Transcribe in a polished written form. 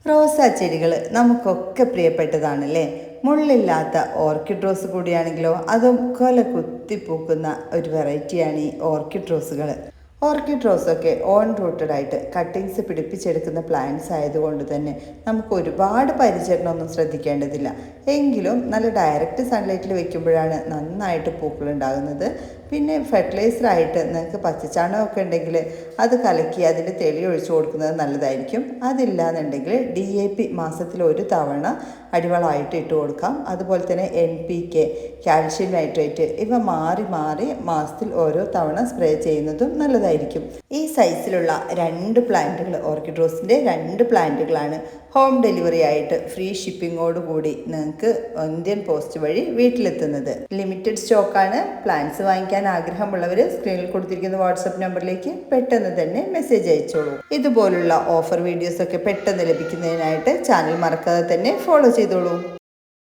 റോസാ ചെടികൾ നമുക്കൊക്കെ പ്രിയപ്പെട്ടതാണല്ലേ. മുള്ളില്ലാത്ത ഓർക്കിഡ് റോസ് കൂടിയാണെങ്കിലോ അതും കൊല കുത്തിപ്പൂക്കുന്ന ഒരു വെറൈറ്റിയാണ് ഈ ഓർക്കിഡ് റോസുകൾ. ഓർക്കിഡ് റോസൊക്കെ ഓൺ റൂട്ടഡ് ആയിട്ട് കട്ടിങ്സ് പിടിപ്പിച്ചെടുക്കുന്ന പ്ലാന്റ്സ് ആയതുകൊണ്ട് തന്നെ നമുക്ക് ഒരുപാട് പരിചരണമൊന്നും ശ്രദ്ധിക്കേണ്ടതില്ല. എങ്കിലും നല്ല ഡയറക്റ്റ് സൺലൈറ്റിൽ വെക്കുമ്പോഴാണ് നന്നായിട്ട് പൂക്കൾ ഉണ്ടാകുന്നത്. പിന്നെ ഫെർട്ടിലൈസറായിട്ട് നിങ്ങൾക്ക് പച്ചച്ചാണകമൊക്കെ ഉണ്ടെങ്കിൽ അത് കലക്കി അതിൻ്റെ തെളി ഒഴിച്ചു കൊടുക്കുന്നത് നല്ലതായിരിക്കും. അതില്ലാന്നുണ്ടെങ്കിൽ DAP മാസത്തിൽ ഒരു തവണ അടിവളമായിട്ട് ഇട്ട് കൊടുക്കാം. അതുപോലെ തന്നെ NPK, കാൽഷ്യം നൈട്രേറ്റ് ഇവ മാറി മാറി മാസത്തിൽ ഓരോ തവണ സ്പ്രേ ചെയ്യുന്നതും നല്ലതായിരിക്കും. ഈ സൈസിലുള്ള 2 പ്ലാന്റുകൾ, ഓർക്കിഡ് റോസിൻ്റെ 2 പ്ലാന്റുകളാണ് ഹോം ഡെലിവറി ആയിട്ട് ഫ്രീ ഷിപ്പിങ്ങോട് കൂടി നിങ്ങൾക്ക് ഇന്ത്യൻ പോസ്റ്റ് വഴി വീട്ടിലെത്തുന്നത്. ലിമിറ്റഡ് സ്റ്റോക്കാണ്. പ്ലാന്റ്സ് വാങ്ങിക്കാൻ ആഗ്രഹമുള്ളവർ സ്ക്രീനിൽ കൊടുത്തിരിക്കുന്ന വാട്സപ്പ് നമ്പറിലേക്ക് പെട്ടെന്ന് തന്നെ മെസ്സേജ് അയച്ചോളൂ. ഇതുപോലുള്ള ഓഫർ വീഡിയോസൊക്കെ പെട്ടെന്ന് ലഭിക്കുന്നതിനായിട്ട് ചാനൽ മറക്കാതെ തന്നെ ഫോളോ ചെയ്തോളൂ.